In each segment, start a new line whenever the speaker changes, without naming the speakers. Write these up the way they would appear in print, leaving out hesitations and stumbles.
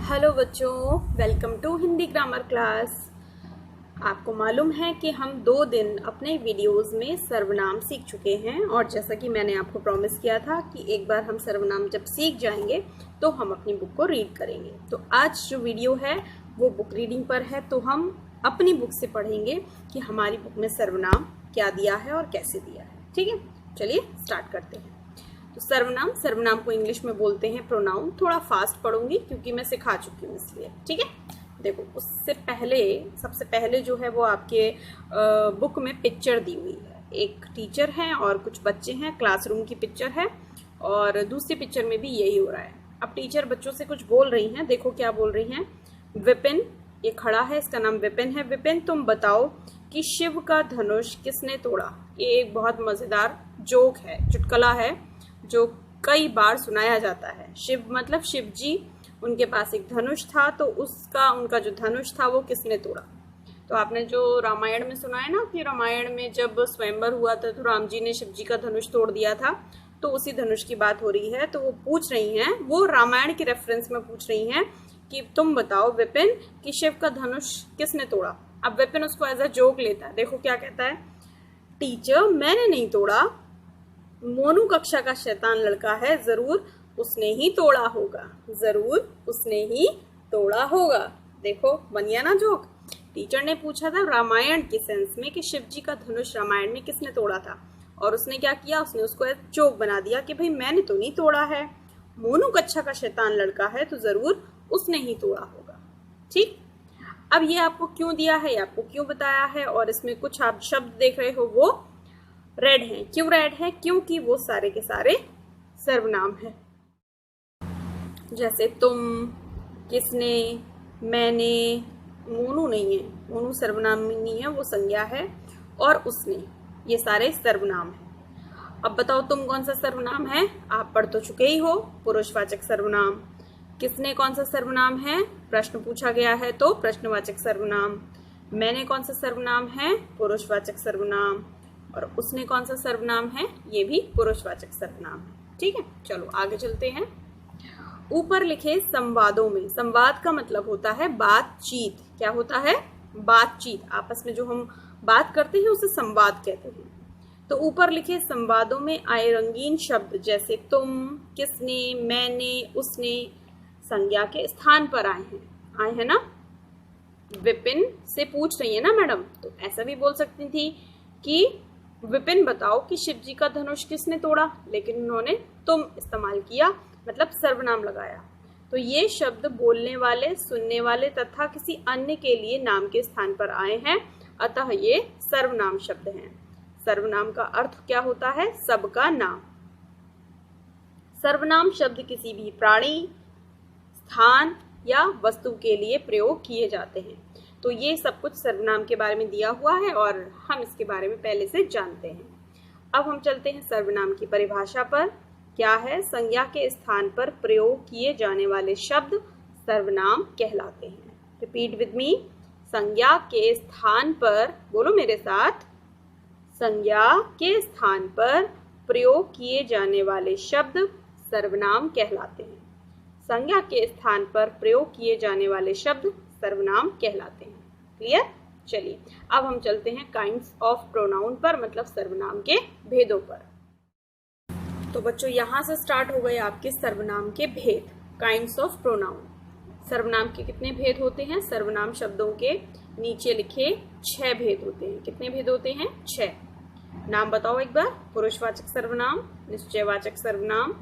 Hello बच्चों, welcome to Hindi grammar class. आपको मालूम है कि हम 2 दिन अपने वीडियोस में सर्वनाम सीख चुके हैं और जैसा कि मैंने आपको प्रॉमिस किया था कि एक बार हम सर्वनाम जब सीख जाएंगे तो हम अपनी बुक को रीड करेंगे। तो आज जो वीडियो है वो बुक रीडिंग पर है, तो हम अपनी बुक से पढ़ेंगे कि हमारी बुक में सर्वनाम क्या दिया है और कैसे दिया है। ठीक है, चलिए स्टार्ट करते हैं। तो सर्वनाम को इंग्लिश में बोलते हैं प्रोनाउन। थोड़ा फास्ट पढ़ूंगी क्योंकि मैं सिखा चुकी हूँ इसलिए। ठीक है, देखो उससे पहले सबसे पहले जो है वो आपके बुक में पिक्चर दी हुई है। एक टीचर है और कुछ बच्चे हैं, क्लासरूम की पिक्चर है और दूसरी पिक्चर में भी यही हो रहा है। अब टीचर बच्चों से कुछ बोल रही हैं, देखो क्या बोल रही हैं। विपिन, ये खड़ा है, इसका नाम विपिन है। विपिन, तुम बताओ कि शिव का धनुष किसने तोड़ा। ये एक बहुत मजेदार जोक है, चुटकुला है जो कई बार सुनाया जाता है। शिव मतलब शिव जी, उनके पास एक धनुष था, तो उनका जो धनुष था वो किसने तोड़ा। तो आपने जो रामायण में सुना है ना कि रामायण में जब स्वयंवर हुआ था तो राम जी ने शिव जी का धनुष तोड़ दिया था, तो उसी धनुष की बात हो रही है। तो वो पूछ रही हैं, वो रामायण के रेफरेंस में पूछ रही हैं कि तुम बताओ विपिन कि शिव का धनुष किसने तोड़ा। अब विपिन उसको एज अ जोक लेता है। देखो क्या कहता है, टीचर मैंने नहीं तोड़ा, मोनू कक्षा का शैतान लड़का है, जरूर उसने ही तोड़ा होगा, जरूर उसने ही तोड़ा होगा। देखो बन गया ना जोक। टीचर ने पूछा था रामायण के सेंस में कि शिव जी का धनुष रामायण में किसने तोड़ा था, और उसने क्या किया, उसने उसको जोक बना दिया कि भाई मैंने तो नहीं तोड़ा है, मोनू कक्षा का शैतान लड़का है तो जरूर उसने ही तोड़ा होगा। ठीक, अब ये आपको क्यों दिया है, ये आपको क्यों बताया है, और इसमें कुछ आप शब्द देख रहे हो वो रेड हैं। क्यों रेड है? क्योंकि वो सारे के सारे सर्वनाम है। जैसे तुम, किसने, मैंने, मोनू नहीं है, मोनू सर्वनाम नहीं है, वो संज्ञा है, और उसने, ये सारे सर्वनाम है। अब बताओ तुम कौन सा सर्वनाम है, आप पढ़ तो चुके ही हो, पुरुषवाचक सर्वनाम। किसने कौन सा सर्वनाम है, प्रश्न पूछा गया है तो प्रश्नवाचक सर्वनाम। मैंने कौन सा सर्वनाम है, पुरुषवाचक सर्वनाम। और उसने कौन सा सर्वनाम है, ये भी पुरुषवाचक सर्वनाम है। ठीक है, चलो आगे चलते हैं। ऊपर लिखे संवादों में, संवाद का मतलब होता है बातचीत। क्या होता है? बातचीत। आपस में जो हम बात करते हैं उसे संवाद कहते हैं। तो ऊपर लिखे संवादों में आए रंगीन शब्द जैसे तुम, किसने, मैंने, उसने संज्ञा के स्थान पर आए हैं ना। विपिन से पूछ रही है ना मैडम, तो ऐसा भी बोल सकती थी कि विपिन बताओ कि शिव जी का धनुष किसने तोड़ा, लेकिन उन्होंने तुम इस्तेमाल किया, मतलब सर्वनाम लगाया। तो ये शब्द बोलने वाले, सुनने वाले तथा किसी अन्य के लिए नाम के स्थान पर आए हैं, अतः ये सर्वनाम शब्द हैं। सर्वनाम का अर्थ क्या होता है? सबका नाम। सर्वनाम शब्द किसी भी प्राणी, स्थान या वस्तु के लिए प्रयोग किए जाते हैं। तो ये सब कुछ सर्वनाम के बारे में दिया हुआ है और हम इसके बारे में पहले से जानते हैं। अब हम चलते हैं सर्वनाम की परिभाषा पर। क्या है? संज्ञा के स्थान पर प्रयोग किए जाने वाले शब्द सर्वनाम कहलाते हैं। रिपीट विद मी, संज्ञा के स्थान पर, बोलो मेरे साथ, संज्ञा के स्थान पर प्रयोग किए जाने वाले शब्द सर्वनाम कहलाते हैं। संज्ञा के स्थान पर प्रयोग किए जाने वाले शब्द सर्वनाम कहलाते हैं। क्लियर? चलिए अब हम चलते हैं काइंड्स ऑफ प्रोनाउन पर, मतलब सर्वनाम के भेदों पर। तो बच्चों यहाँ से स्टार्ट हो गए आपके सर्वनाम के भेद, काइंड्स ऑफ प्रोनाउन। सर्वनाम के कितने भेद होते हैं? सर्वनाम शब्दों के नीचे लिखे 6 भेद होते हैं। कितने भेद होते हैं? 6। नाम बताओ एक बार। पुरुषवाचक सर्वनाम, निश्चयवाचक सर्वनाम,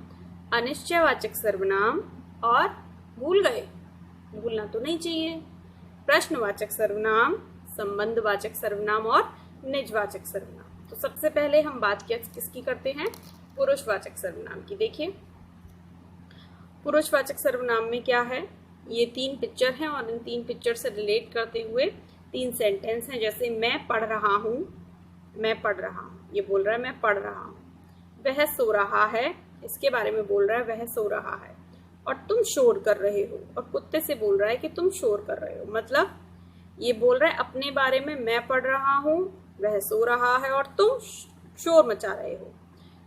अनिश्चयवाचक सर्वनाम, और भूल गए, भूलना तो नहीं चाहिए, प्रश्नवाचक सर्वनाम, संबंधवाचक सर्वनाम और निजवाचक सर्वनाम। तो सबसे पहले हम बात किसकी करते हैं? पुरुषवाचक सर्वनाम की। देखिए पुरुषवाचक सर्वनाम में क्या है, ये 3 पिक्चर हैं और इन 3 पिक्चर से रिलेट करते हुए 3 सेंटेंस हैं। जैसे मैं पढ़ रहा हूँ, मैं पढ़ रहा हूँ, ये बोल रहा है मैं पढ़ रहा हूँ। वह सो रहा है, इसके बारे में बोल रहा है वह सो रहा है। और तुम शोर कर रहे हो, और कुत्ते से बोल रहा है कि तुम शोर कर रहे हो। मतलब ये बोल रहा है अपने बारे में, मैं पढ़ रहा हूँ, वह सो रहा है और तुम शोर मचा रहे हो।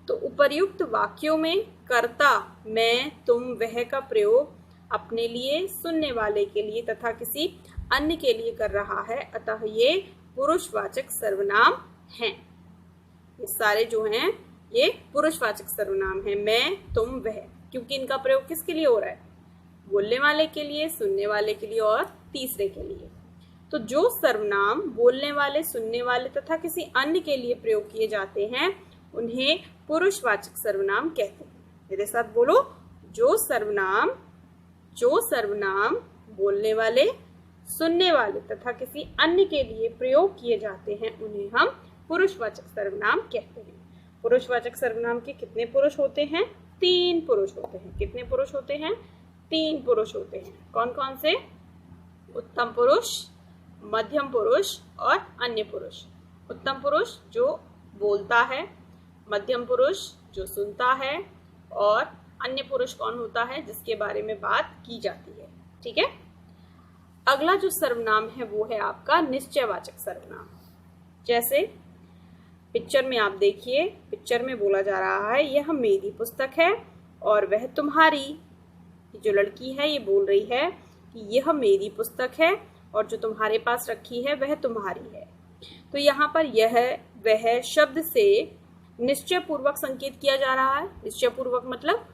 तो उपर्युक्त वाक्यों में कर्ता मैं, तुम, वह का प्रयोग अपने लिए, सुनने वाले के लिए तथा किसी अन्य के लिए कर रहा है, अतः ये पुरुषवाचक सर्वनाम हैं। ये सारे जो हैं ये पुरुषवाचक सर्वनाम हैं, मैं, तुम, वह, क्योंकि इनका प्रयोग किसके लिए हो रहा है? बोलने वाले के लिए, सुनने वाले के लिए और तीसरे के लिए। तो जो सर्वनाम बोलने वाले, सुनने वाले तथा किसी अन्य के लिए प्रयोग किए जाते हैं उन्हें पुरुषवाचक सर्वनाम कहते हैं। मेरे साथ बोलो, जो सर्वनाम बोलने वाले, सुनने वाले तथा किसी अन्य के लिए प्रयोग किए जाते हैं उन्हें हम पुरुषवाचक सर्वनाम कहते हैं। पुरुषवाचक सर्वनाम के कितने पुरुष होते हैं? 3 पुरुष होते हैं। कितने पुरुष होते हैं? 3 पुरुष होते हैं। कौन कौन से? उत्तम पुरुष, मध्यम पुरुष और अन्य पुरुष। उत्तम पुरुष जो बोलता है, मध्यम पुरुष जो सुनता है और अन्य पुरुष कौन होता है? जिसके बारे में बात की जाती है। ठीक है। अगला जो सर्वनाम है वो है आपका निश्चयवाचक सर्वनाम। जैसे पिक्चर में आप देखिए, पिक्चर में बोला जा रहा है यह मेरी पुस्तक है और वह तुम्हारी। जो लड़की है ये बोल रही है कि यह मेरी पुस्तक है और जो तुम्हारे पास रखी है वह तुम्हारी है। तो यहाँ पर यह वह शब्द से निश्चय पूर्वक संकेत किया जा रहा है। निश्चय पूर्वक मतलब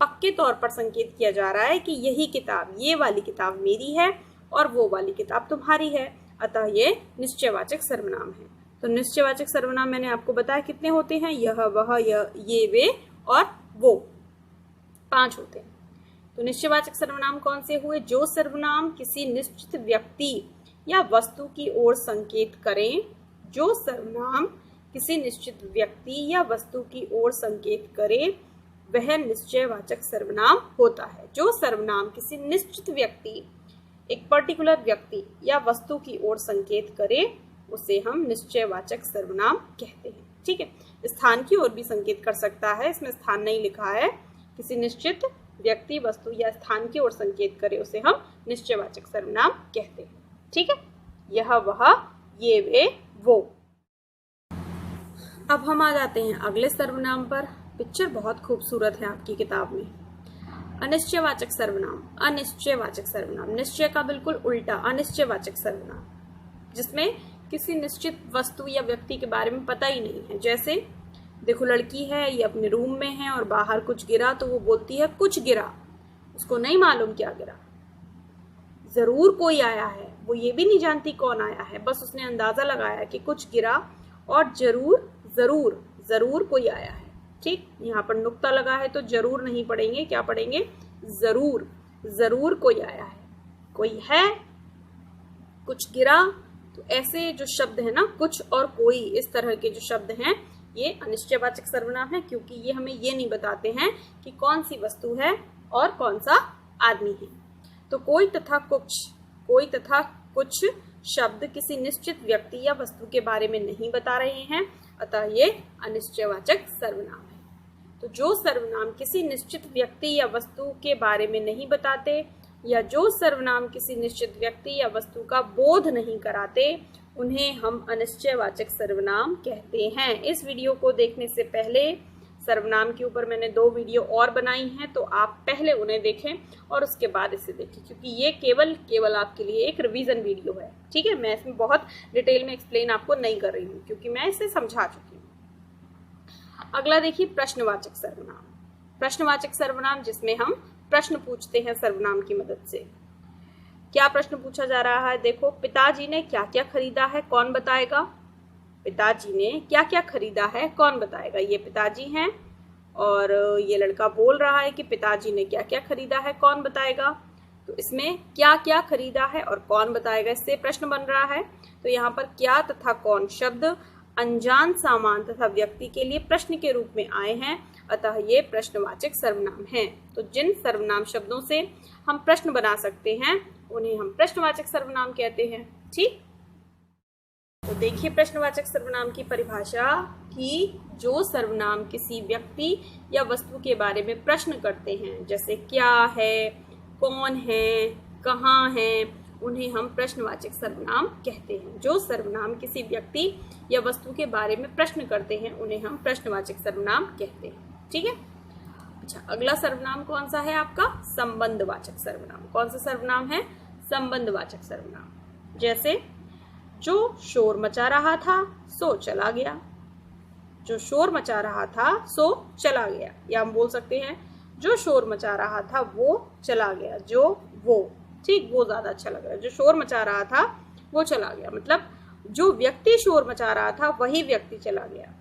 पक्के तौर पर संकेत किया जा रहा है कि यही किताब, ये वाली किताब मेरी है और वो वाली किताब तुम्हारी है, अतः ये निश्चयवाचक सर्वनाम है। तो निश्चयवाचक सर्वनाम मैंने आपको बताया कितने होते हैं? यह, वह, ये, वे और वो, 5 होते हैं। तो निश्चयवाचक सर्वनाम कौन से हुए? जो सर्वनाम किसी निश्चित व्यक्ति या वस्तु की ओर संकेत करें। जो सर्वनाम किसी निश्चित व्यक्ति या वस्तु की ओर संकेत करे वह निश्चयवाचक सर्वनाम होता है। जो सर्वनाम किसी निश्चित व्यक्ति, एक पर्टिकुलर व्यक्ति या वस्तु की ओर संकेत करे उसे हम निश्चयवाचक सर्वनाम कहते हैं। ठीक है। स्थान की ओर भी संकेत कर सकता है, इसमें स्थान नहीं लिखा है। किसी निश्चित व्यक्ति, वस्तु या स्थान की ओर संकेत करे उसे हम निश्चयवाचक सर्वनाम कहते हैं। ठीक है। यह, वह, ये, वे, वो। अब हम आ जाते हैं अगले सर्वनाम पर। पिक्चर बहुत खूबसूरत है आपकी किताब में। अनिश्चयवाचक सर्वनाम। अनिश्चयवाचक सर्वनाम, निश्चय का बिल्कुल उल्टा, अनिश्चयवाचक सर्वनाम, जिसमें किसी निश्चित वस्तु या व्यक्ति के बारे में पता ही नहीं है। जैसे देखो, लड़की है, ये अपने रूम में है और बाहर कुछ गिरा तो वो बोलती है कुछ गिरा। उसको नहीं मालूम क्या गिरा, जरूर कोई आया है। वो ये भी नहीं जानती कौन आया है, बस उसने अंदाजा लगाया कि कुछ गिरा और जरूर कोई आया है। ठीक, यहाँ पर नुक्ता लगा है तो जरूर नहीं पढ़ेंगे, क्या पढ़ेंगे? जरूर कोई आया है, कोई है, कुछ गिरा। तो ऐसे जो शब्द है ना, कुछ और कोई, इस तरह के जो शब्द हैं ये अनिश्चयवाचक सर्वनाम है, क्योंकि ये हमें ये नहीं बताते हैं कि कौन सी वस्तु है और कौन सा आदमी है। तो कोई तथा कुछ शब्द किसी निश्चित व्यक्ति या वस्तु के बारे में नहीं बता रहे हैं, अतः ये अनिश्चयवाचक सर्वनाम है। तो जो सर्वनाम किसी निश्चित व्यक्ति या वस्तु के बारे में नहीं बताते या जो सर्वनाम किसी निश्चित व्यक्ति या वस्तु का बोध नहीं कराते उन्हें हम अनिश्चयवाचक सर्वनाम कहते हैं। इस वीडियो को देखने से पहले सर्वनाम के ऊपर मैंने 2 वीडियो और बनाई हैं, तो आप पहले उन्हें देखें और उसके बाद इसे देखें, क्योंकि ये केवल आपके लिए एक रिवीजन वीडियो है। ठीक है, मैं इसमें बहुत डिटेल में एक्सप्लेन आपको नहीं कर रही हूँ क्योंकि मैं इसे समझा चुकी हूँ। अगला देखिए, प्रश्नवाचक सर्वनाम। प्रश्नवाचक सर्वनाम जिसमें हम प्रश्न पूछते हैं सर्वनाम की मदद से। क्या प्रश्न पूछा जा रहा है? देखो, पिताजी ने क्या क्या खरीदा है, कौन बताएगा? पिताजी ने क्या क्या खरीदा है, कौन बताएगा? ये पिताजी हैं और ये लड़का बोल रहा है कि पिताजी ने क्या क्या खरीदा है, कौन बताएगा? तो इसमें क्या क्या खरीदा है और कौन बताएगा, इससे प्रश्न बन रहा है। तो यहाँ पर क्या तथा कौन शब्द अनजान सामान तथा व्यक्ति के लिए प्रश्न के रूप में आए हैं, अतः ये प्रश्नवाचक सर्वनाम हैं। तो जिन सर्वनाम शब्दों से हम प्रश्न बना सकते हैं उन्हें हम प्रश्नवाचक सर्वनाम कहते हैं। ठीक, तो देखिए प्रश्नवाचक सर्वनाम की परिभाषा कि जो सर्वनाम किसी व्यक्ति या वस्तु के बारे में प्रश्न करते हैं, जैसे क्या है, कौन है, कहाँ है, उन्हें हम प्रश्नवाचक सर्वनाम कहते हैं। जो सर्वनाम किसी व्यक्ति या वस्तु के बारे में प्रश्न करते हैं उन्हें हम प्रश्नवाचक सर्वनाम कहते हैं। ठीक है, अच्छा, अगला सर्वनाम कौन सा है आपका? संबंधवाचक सर्वनाम। कौन सा सर्वनाम है? संबंधवाचक सर्वनाम। जैसे जो शोर मचा रहा था सो चला गया। जो शोर मचा रहा था सो चला गया, या हम बोल सकते हैं जो शोर मचा रहा था वो चला गया। जो वो, ठीक, वो ज्यादा अच्छा लग रहा है। जो शोर मचा रहा था वो चला गया, मतलब जो व्यक्ति शोर मचा रहा था वही व्यक्ति चला गया।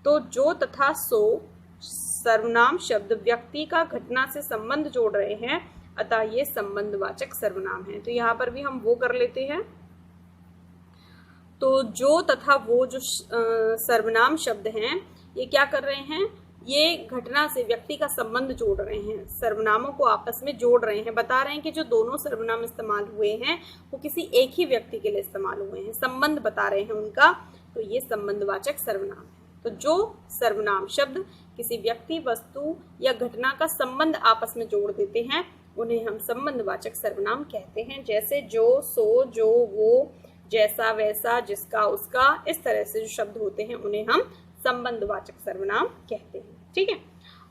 तो जो तथा सो सर्वनाम शब्द व्यक्ति का घटना से संबंध जोड़ रहे हैं, अतः ये संबंधवाचक सर्वनाम है। तो यहाँ पर भी हम वो कर लेते हैं। तो जो तथा वो जो सर्वनाम शब्द हैं, ये क्या कर रहे हैं? ये घटना से व्यक्ति का संबंध जोड़ रहे हैं, सर्वनामों को आपस में जोड़ रहे हैं, बता रहे हैं कि जो दोनों सर्वनाम इस्तेमाल हुए हैं वो किसी एक ही व्यक्ति के लिए इस्तेमाल हुए हैं, संबंध बता रहे हैं उनका। तो ये संबंधवाचक सर्वनाम है। तो जो सर्वनाम शब्द किसी व्यक्ति, वस्तु या घटना का संबंध आपस में जोड़ देते हैं उन्हें हम संबंधवाचक सर्वनाम कहते हैं। जैसे जो, सो, जो, वो, जैसा, वैसा, जिसका, उसका, इस तरह से जो शब्द होते हैं उन्हें हम संबंधवाचक सर्वनाम कहते हैं। ठीक है,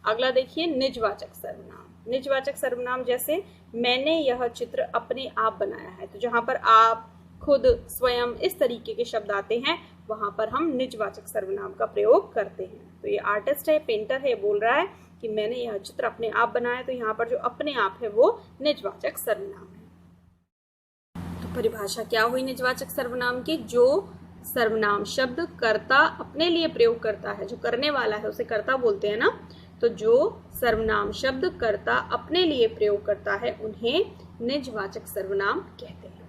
अगला देखिए निजवाचक सर्वनाम। निजवाचक सर्वनाम जैसे मैंने यह चित्र अपने आप बनाया है। तो जहां पर आप, खुद, स्वयं, इस तरीके के शब्द आते हैं वहां पर हम निजवाचक सर्वनाम का प्रयोग करते हैं। तो ये आर्टिस्ट है, पेंटर है, बोल रहा है कि मैंने यह चित्र अपने आप बनाया। तो यहाँ पर जो अपने आप है वो निजवाचक सर्वनाम है। तो परिभाषा क्या हुई निजवाचक सर्वनाम की? जो सर्वनाम शब्द कर्ता अपने लिए प्रयोग करता है, जो करने वाला है उसे कर्ता बोलते हैं ना, तो जो सर्वनाम शब्द कर्ता अपने लिए प्रयोग करता है उन्हें निजवाचक सर्वनाम कहते हैं।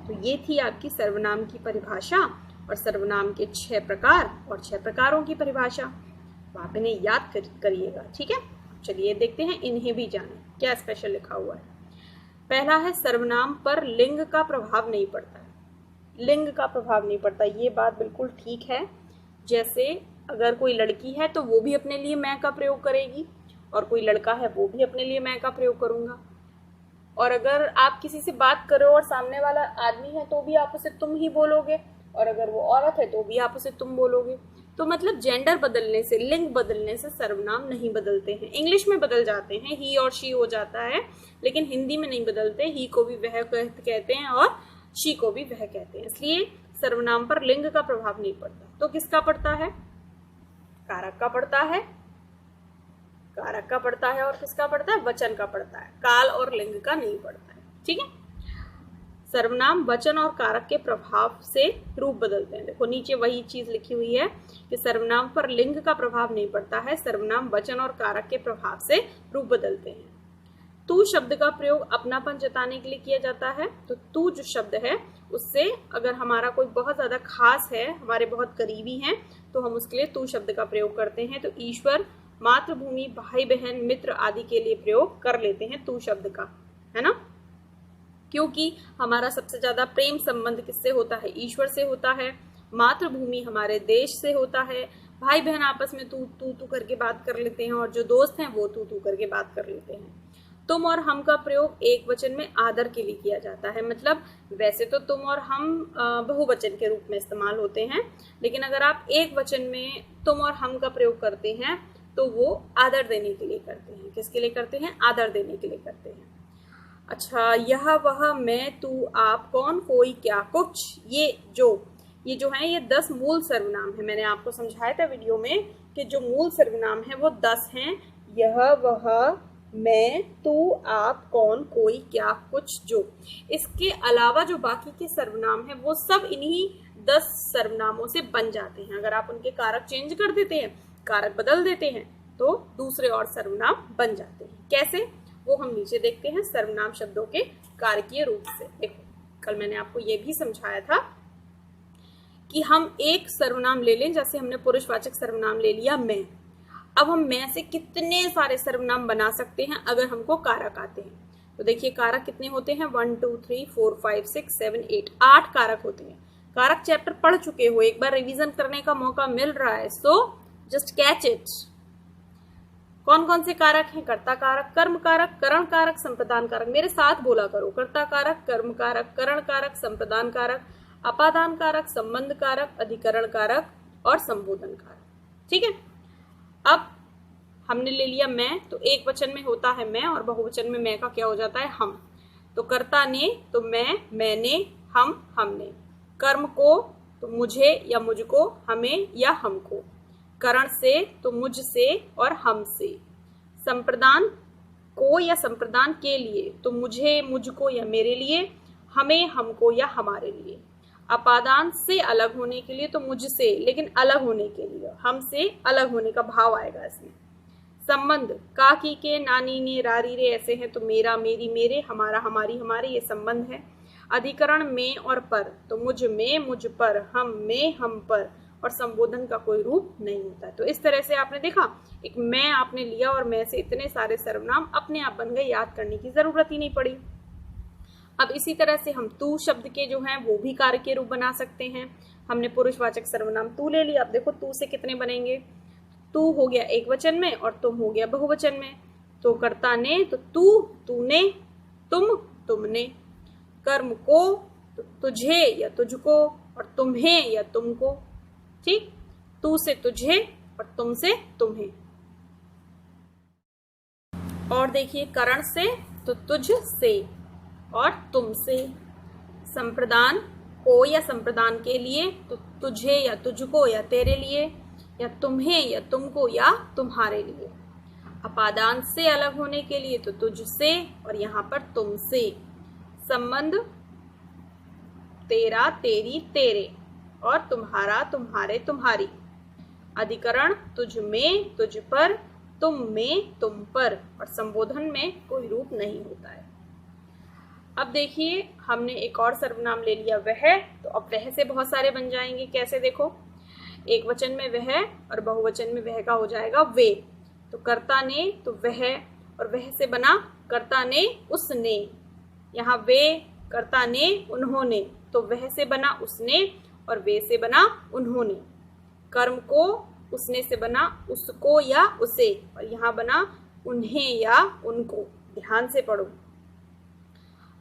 तो ये थी आपकी सर्वनाम की परिभाषा और सर्वनाम के 6 प्रकार और 6 प्रकारों की परिभाषा। तो आप इन्हें याद करिएगा। ठीक है, चलिए देखते हैं इन्हें भी जाने क्या स्पेशल लिखा हुआ है। पहला है सर्वनाम पर लिंग का प्रभाव नहीं पड़ता है। लिंग का प्रभाव नहीं पड़ता, ये बात बिल्कुल ठीक है। जैसे अगर कोई लड़की है तो वो भी अपने लिए मैं का प्रयोग करेगी, और कोई लड़का है वो भी अपने लिए मैं का प्रयोग करूंगा। और अगर आप किसी से बात करो और सामने वाला आदमी है तो भी आप उसे तुम ही बोलोगे, और अगर वो औरत है तो भी आप उसे तुम बोलोगे। तो मतलब जेंडर बदलने से, लिंग बदलने से सर्वनाम नहीं बदलते हैं। इंग्लिश में बदल जाते हैं, ही और शी हो जाता है, लेकिन हिंदी में नहीं बदलते। ही को भी वह कहते हैं और शी को भी वह कहते हैं। इसलिए सर्वनाम पर लिंग का प्रभाव नहीं पड़ता। तो किसका पड़ता है? कारक का पड़ता है, कारक का पड़ता है, और किसका पड़ता है? वचन का पड़ता है। काल और लिंग का नहीं पड़ता है। ठीक है, सर्वनाम वचन और कारक के प्रभाव से रूप बदलते हैं। देखो नीचे वही चीज लिखी हुई है कि सर्वनाम पर लिंग का प्रभाव नहीं पड़ता है, सर्वनाम वचन और कारक के प्रभाव से रूप बदलते हैं। तू शब्द का प्रयोग अपनापन जताने के लिए किया जाता है। तो तू जो शब्द है उससे अगर हमारा कोई बहुत ज्यादा खास है, हमारे बहुत करीबी हैं, तो हम उसके लिए तू शब्द का प्रयोग करते हैं। तो ईश्वर, मातृभूमि, भाई बहन, मित्र आदि के लिए प्रयोग कर लेते हैं तू शब्द का, है ना, क्योंकि हमारा सबसे ज्यादा प्रेम संबंध किससे होता है? ईश्वर से होता है। मातृभूमि हमारे देश से होता है। भाई बहन आपस में तू करके बात कर लेते हैं, और जो दोस्त हैं वो तू करके बात कर लेते हैं। तुम और हम का प्रयोग एक वचन में आदर के लिए किया जाता है। मतलब वैसे तो तुम और हम बहुवचन के रूप में इस्तेमाल होते हैं, लेकिन अगर आप एक वचन में तुम और हम का प्रयोग करते हैं तो वो आदर देने के लिए करते हैं। किसके लिए करते हैं? आदर देने के लिए करते हैं। अच्छा, यह, वह, मैं, तू, आप, कौन, कोई, क्या, कुछ, ये जो है ये 10 मूल सर्वनाम है। मैंने आपको समझाया था वीडियो में कि जो मूल सर्वनाम है वो 10 हैं। यह, वह, मैं, तू, आप, कौन, कोई, क्या, कुछ, जो। इसके अलावा जो बाकी के सर्वनाम है वो सब इन्हीं 10 सर्वनामों से बन जाते हैं। अगर आप उनके कारक चेंज कर देते हैं, कारक बदल देते हैं, तो दूसरे और सर्वनाम बन जाते हैं। कैसे? वो हम नीचे देखते हैं सर्वनाम शब्दों के कारकीय रूप से। देखो कल मैंने आपको ये भी समझाया था कि हम एक सर्वनाम ले लें, जैसे हमने पुरुषवाचक सर्वनाम ले लिया मैं। अब हम मैं से कितने सारे सर्वनाम बना सकते हैं अगर हमको कारक आते हैं। तो देखिए कारक कितने होते हैं? 1 2 3 4 5 6 7 8 8 कारक होते हैं। कारक चैप्टर पढ़ चुके हो, एक बार रिवीजन करने का मौका मिल रहा है, सो जस्ट कैच इट। कौन कौन से कारक हैं? कर्ता कारक, कर्म कारक, करण कारक, संप्रदान कारक। मेरे साथ बोला करो, कर्ता कारक, कर्म कारक, करण कारक, संप्रदान कारक, अपादान कारक, संबंध कारक, अधिकरण कारक और संबोधन कारक। ठीक है, अब हमने ले लिया मैं, तो एक वचन में होता है मैं और बहुवचन में मैं का क्या हो जाता है हम। तो कर्ता ने तो मैं, मैंने, हम, हमने। कर्म को तो मुझे या मुझको, हमें या हमको। करण से तो मुझसे और हमसे। संप्रदान को या संप्रदान के लिए तो मुझे, मुझको या मेरे लिए, हमें, हमको या हमारे लिए। अपादान से अलग होने के लिए तो मुझसे, लेकिन अलग होने के लिए, हमसे अलग होने का भाव आएगा इसमें। संबंध का, की, के, नानी, ने, रारी, रे ऐसे हैं तो मेरा, मेरी, मेरे, हमारा, हमारी, हमारे, ये संबंध है। अधिकरण में और पर तो मुझ में, मुझ पर, हम में, हम पर, और संबोधन का कोई रूप नहीं होता। तो इस तरह से आपने देखा, एक मैं आपने लिया और मैं से इतने सारे सर्वनाम अपने आप बन गए, याद करने की जरूरत ही नहीं पड़ी। अब इसी तरह से हम तू शब्द के जो हैं वो भी कार्य के रूप बना सकते हैं। हमने पुरुषवाचक सर्वनाम तू ले लिया। अब देखो तू से कितने बनेंगे। तू हो गया एक वचन में और तुम हो गया बहुवचन में। तो कर्ता ने तो तू, तूने, तुम, तुमने। कर्म को तो तुझे या तुझको और तुम्हें या तुमको। ठीक, तू से तुझे और तुम से तुम्हें। और देखिए करण से तो तुझ से और तुमसे। संप्रदान को या संप्रदान के लिए तो तुझे या तुझको या तेरे लिए, या तुम्हें या तुमको या तुम्हारे लिए। अपादान से अलग होने के लिए तो तुझसे और यहाँ पर तुमसे। संबंध तेरा, तेरी, तेरे, और तुम्हारा, तुम्हारे, तुम्हारी। अधिकरण तुझ में, तुझ पर, तुम में, तुम पर, और संबोधन में कोई रूप नहीं होता है। अब देखिए हमने एक और सर्वनाम ले लिया वह, तो अब वह से बहुत सारे बन जाएंगे। कैसे देखो, एक वचन में वह और बहुवचन में वह का हो जाएगा वे। तो कर्ता ने तो वह, और वह से बना कर्ता ने, उसने। यहाँ वे, कर्ता ने, उन्होंने, तो वह से बना उसने और वे से बना उन्होंने। कर्म को उसने से बना उसको या उसे, और यहाँ बना उन्हें या उनको। ध्यान से पढ़ो।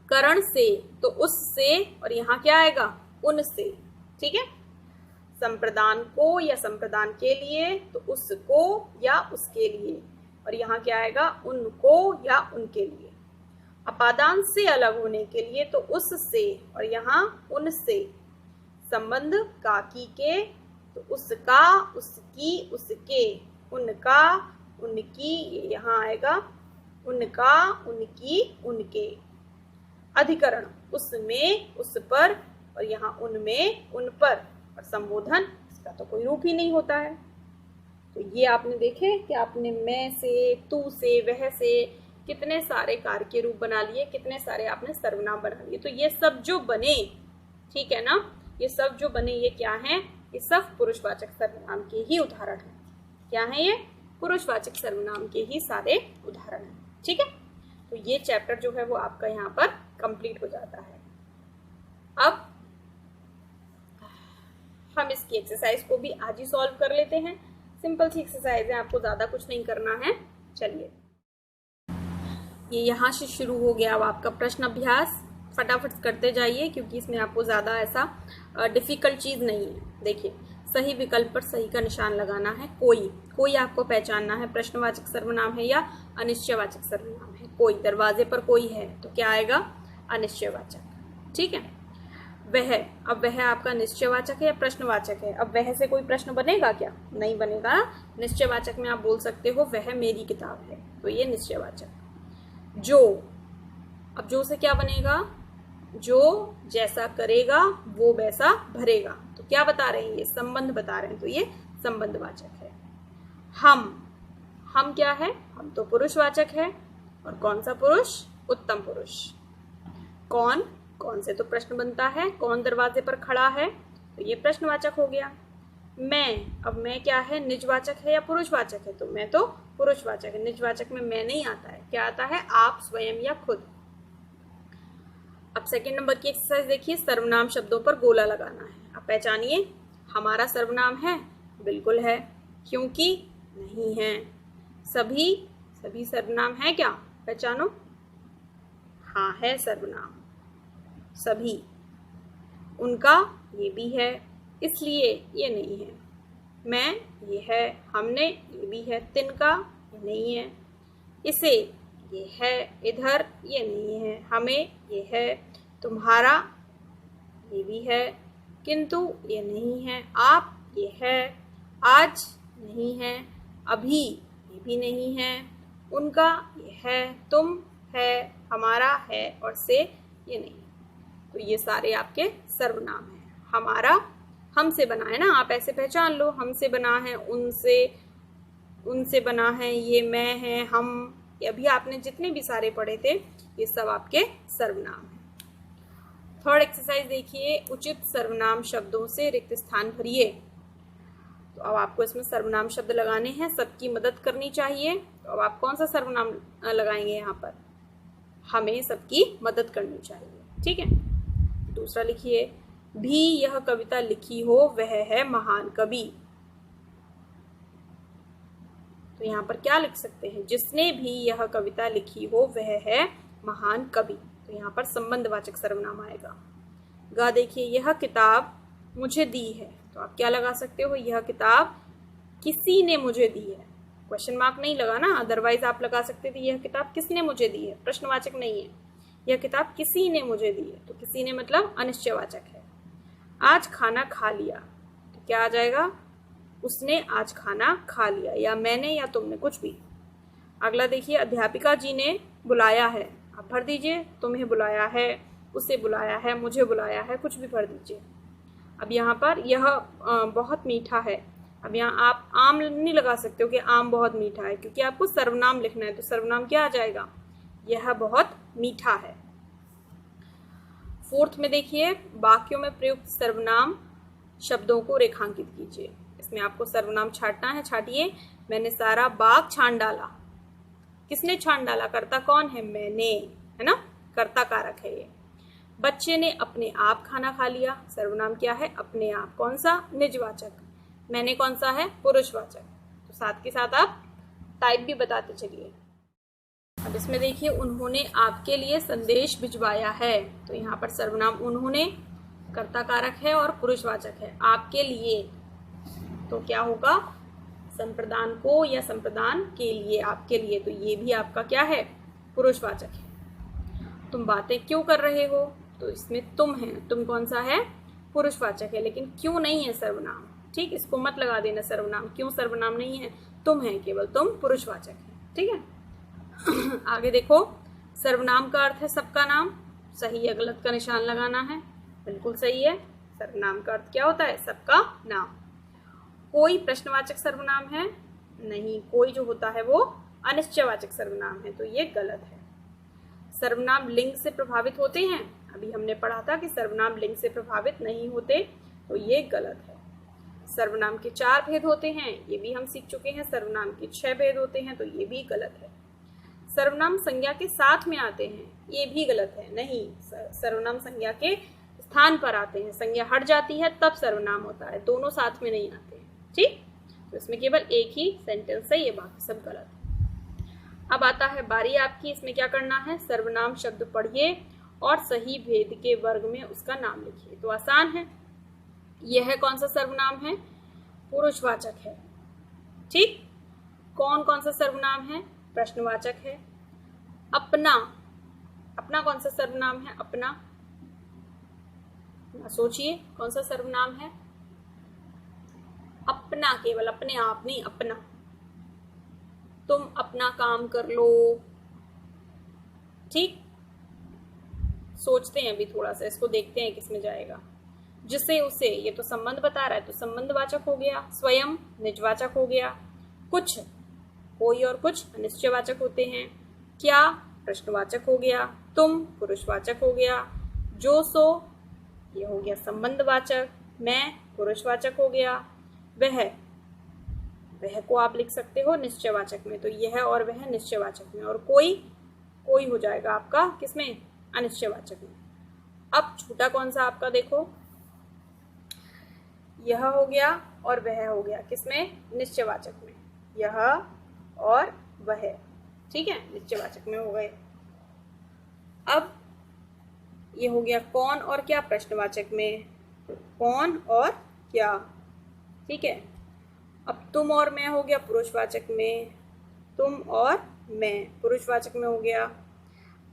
करण से तो उससे और यहाँ क्या आएगा, उनसे। ठीक है। संप्रदान को या संप्रदान के लिए तो उसको या उसके लिए, और यहाँ क्या आएगा, उनको या उनके लिए। अपादान से अलग होने के लिए तो उससे और यहाँ उनसे। संबंध का, की, के तो उसका, उसकी, उसके। उनका, उनकी, ये यहाँ आएगा उनका, उनकी, उनके। अधिकरण उसमें, उस पर, और यहाँ उनमें, उन पर, और संबोधन इसका तो कोई रूप ही नहीं होता है। तो ये आपने देखे कि आपने मैं से, तू से, वह से कितने सारे कार्य के रूप बना लिए, कितने सारे आपने सर्वनाम बना लिए। तो ये सब जो बने, ठीक है ना, ये सब जो बने ये क्या है, ये सब पुरुषवाचक सर्वनाम के ही उदाहरण हैं। क्या है ये, पुरुषवाचक सर्वनाम के ही सारे उदाहरण हैं। ठीक है। तो ये चैप्टर जो है वो आपका यहाँ पर कंप्लीट हो जाता है। अब हम इसकी एक्सरसाइज को भी आज ही सॉल्व कर लेते हैं। सिंपल सी एक्सरसाइज है, आपको ज्यादा कुछ नहीं करना है। चलिए, ये यहाँ से शुरू हो गया अब आपका प्रश्न अभ्यास। फटाफट करते जाइए क्योंकि इसमें आपको ज्यादा ऐसा डिफिकल्ट चीज नहीं है। देखिए, सही विकल्प पर सही का निशान लगाना है। कोई, कोई आपको पहचानना है प्रश्नवाचक सर्वनाम है या अनिश्चयवाचक सर्वनाम है। कोई, दरवाजे पर कोई है तो क्या आएगा, अनिश्चयवाचक। ठीक है। वह, अब वह आपका निश्चयवाचक है या प्रश्नवाचक है। अब वह से कोई प्रश्न बनेगा क्या, नहीं बनेगा। निश्चयवाचक में आप बोल सकते हो वह मेरी किताब है, तो ये निश्चयवाचक। जो, अब जो से क्या बनेगा, जो जैसा करेगा वो वैसा भरेगा। तो क्या बता रहे हैं, ये संबंध बता रहे हैं, तो ये संबंधवाचक है। हम क्या है, हम तो पुरुषवाचक है। और कौन सा पुरुष, उत्तम पुरुष। कौन, कौन से तो प्रश्न बनता है, कौन दरवाजे पर खड़ा है, तो ये प्रश्नवाचक हो गया। मैं, अब मैं क्या है, निजवाचक है या पुरुषवाचक है, तो मैं तो पुरुषवाचक है। निजवाचक में मैं नहीं आता है, क्या आता है, आप, स्वयं या खुद। अब सेकंड नंबर की एक्सरसाइज देखिए, सर्वनाम शब्दों पर गोला लगाना है। अब पहचानिए, हमारा सर्वनाम है, बिल्कुल है, क्योंकि नहीं है। सभी, सभी सर्वनाम है क्या, पहचानो, हाँ है सर्वनाम सभी। उनका, ये भी है, इसलिए ये नहीं है। मैं, ये है, हमने, ये भी है। तिनका, ये नहीं है। इसे, ये है। इधर, ये नहीं है। हमें, ये है। तुम्हारा, ये भी है। किंतु, ये नहीं है। आप, ये है। आज, नहीं है। अभी, ये भी नहीं है। उनका, ये है। तुम, है। हमारा, है। और से, ये नहीं। तो ये सारे आपके सर्वनाम हैं। हमारा हमसे बना है ना, आप ऐसे पहचान लो। हमसे बना है, उनसे, उनसे बना है, ये मैं है, हम, ये अभी आपने जितने भी सारे पढ़े थे ये सब आपके सर्वनाम हैं। थर्ड एक्सरसाइज देखिए, उचित सर्वनाम शब्दों से रिक्त स्थान भरिए। तो अब आपको इसमें सर्वनाम शब्द लगाने हैं, सबकी मदद करनी चाहिए। तो अब आप कौन सा सर्वनाम लगाएंगे यहाँ पर? हमें सबकी मदद करनी चाहिए, ठीक है। दूसरा लिखिए, भी यह कविता लिखी हो वह है महान कवि। तो यहाँ पर क्या लिख सकते हैं? जिसने भी यह कविता लिखी हो वह है महान कवि। तो यहाँ पर संबंधवाचक सर्वनाम आएगा। गा देखिए, यह किताब मुझे दी है। तो आप क्या लगा सकते हो? यह किताब किसी ने मुझे दी है। क्वेश्चन मार्क नहीं लगा ना, अदरवाइज आप लगा सकते थे यह किताब किसने मुझे दी है, प्रश्नवाचक नहीं है। यह किताब किसी ने मुझे दी है, तो किसी ने मतलब अनिश्चयवाचक है। आज खाना खा लिया, तो क्या आ जाएगा? उसने आज खाना खा लिया, या मैंने या तुमने, कुछ भी। अगला देखिए, अध्यापिका जी ने बुलाया है। आप भर दीजिए, तुम्हें बुलाया है, उसे बुलाया है, मुझे बुलाया है, कुछ भी भर दीजिए। अब यहाँ पर यह बहुत मीठा है। अब यहाँ आप आम नहीं लगा सकते हो कि आम बहुत मीठा है, क्योंकि आपको सर्वनाम लिखना है। तो सर्वनाम क्या आ जाएगा? यह बहुत मीठा है। फोर्थ में देखिए, वाक्यों में प्रयुक्त सर्वनाम शब्दों को रेखांकित कीजिए। इसमें आपको सर्वनाम छांटना है, छाटिए। मैंने सारा बाग छान डाला। किसने छान डाला? कर्ता कौन है? मैंने, है ना, कर्ता कारक है ये। बच्चे ने अपने आप खाना खा लिया। सर्वनाम क्या है? अपने आप। कौन सा? निजवाचक। मैंने कौन सा है? पुरुषवाचक। तो साथ के साथ आप टाइप भी बताते चलिए। अब इसमें देखिए, उन्होंने आपके लिए संदेश भिजवाया है। तो यहाँ पर सर्वनाम उन्होंने कर्ता कारक है और पुरुषवाचक है। आपके लिए, तो क्या होगा? संप्रदान को या संप्रदान के लिए, आपके लिए। तो ये भी आपका क्या है? पुरुषवाचक है। तुम बातें क्यों कर रहे हो? तो इसमें तुम है। तुम कौन सा है? पुरुषवाचक है, लेकिन क्यों नहीं है सर्वनाम। ठीक, इसको मत लगा देना सर्वनाम। क्यों सर्वनाम नहीं है? तुम है, केवल तुम पुरुषवाचक है। ठीक है। आगे देखो, सर्वनाम का अर्थ है सबका नाम। सही या गलत का निशान लगाना है। बिल्कुल सही है। सर्वनाम का अर्थ क्या होता है? सबका नाम। कोई प्रश्नवाचक सर्वनाम है? नहीं, कोई जो होता है वो अनिश्चयवाचक सर्वनाम है, तो ये गलत है। सर्वनाम लिंग से प्रभावित होते हैं? अभी हमने पढ़ा था कि सर्वनाम लिंग से प्रभावित नहीं होते, तो ये गलत है। सर्वनाम के 4 भेद होते हैं, ये भी हम सीख चुके हैं। सर्वनाम के 6 भेद होते हैं, तो ये भी गलत है। सर्वनाम संज्ञा के साथ में आते हैं, ये भी गलत है। नहीं, सर्वनाम संज्ञा के स्थान पर आते हैं। संज्ञा हट जाती है तब सर्वनाम होता है, दोनों साथ में नहीं आते हैं। ठीक, तो इसमें केवल एक ही सेंटेंस है, ये बाकी सब गलत है। अब आता है बारी आपकी। इसमें क्या करना है? सर्वनाम शब्द पढ़िए और सही भेद के वर्ग में उसका नाम लिखिए। तो आसान है। यह कौन सा सर्वनाम है? पुरुषवाचक है। ठीक, कौन कौन सा सर्वनाम है? प्रश्नवाचक है। अपना, अपना कौन सा सर्वनाम है? अपना, सोचिए कौन सा सर्वनाम है? अपना, केवल अपने आप नहीं, अपना। तुम अपना काम कर लो। ठीक, सोचते हैं अभी थोड़ा सा, इसको देखते हैं किसमें जाएगा। जिसे, उसे, ये तो संबंध बता रहा है, तो संबंधवाचक हो गया। स्वयं निजवाचक हो गया। कुछ, कोई और कुछ अनिश्चयवाचक होते हैं। क्या, प्रश्नवाचक हो गया। तुम, पुरुषवाचक हो गया। जो, सो, ये हो गया संबंधवाचक। मैं, पुरुषवाचक हो गया। वह, वह को आप लिख सकते हो निश्चयवाचक में, तो यह और वह निश्चयवाचक में। और कोई, कोई हो जाएगा आपका किसमें? अनिश्चयवाचक में। अब छूटा कौन सा आपका? देखो, यह हो गया और वह हो गया, किसमें? निश्चयवाचक में। यह और वह, ठीक है, निश्चयवाचक में हो गए। अब ये हो गया कौन और क्या? प्रश्नवाचक में। कौन और क्या, ठीक है। अब तुम और मैं हो गया पुरुषवाचक में। तुम और मैं। पुरुषवाचक में हो गया,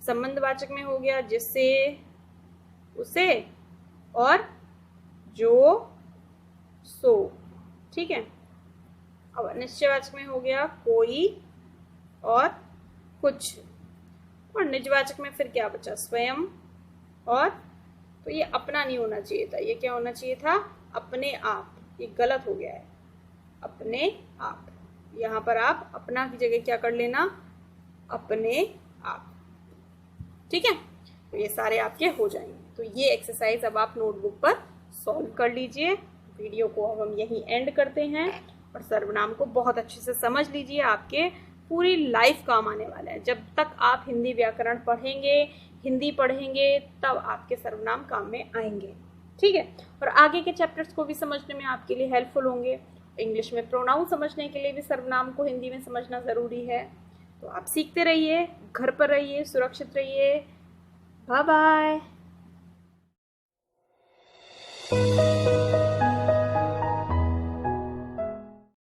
संबंधवाचक में हो गया जिससे, उसे और जो, सो। ठीक है। अब अनिश्चयवाचक में हो गया कोई और कुछ। और निजवाचक में फिर क्या बचा, स्वयं और, तो ये अपना नहीं होना चाहिए था, ये क्या होना चाहिए था, अपने आप। ये गलत हो गया है, अपने आप। यहाँ पर आप अपना की जगह क्या कर लेना, अपने आप। ठीक है। तो ये सारे आपके हो जाएंगे। तो ये एक्सरसाइज अब आप नोटबुक पर सॉल्व कर लीजिए। वीडियो को अब हम यहीं एंड करते हैं और सर्वनाम को बहुत अच्छे से समझ लीजिए, आपके पूरी लाइफ काम आने वाला है। जब तक आप हिंदी व्याकरण पढ़ेंगे, हिंदी पढ़ेंगे, तब आपके सर्वनाम काम में आएंगे। ठीक है। और आगे के चैप्टर्स को भी समझने में आपके लिए हेल्पफुल होंगे। इंग्लिश में प्रोनाउन समझने के लिए भी सर्वनाम को हिंदी में समझना ज़रूरी है। तो आप सीखते रहिए, घर पर रहिए, सुरक्षित रहिए। Bye bye.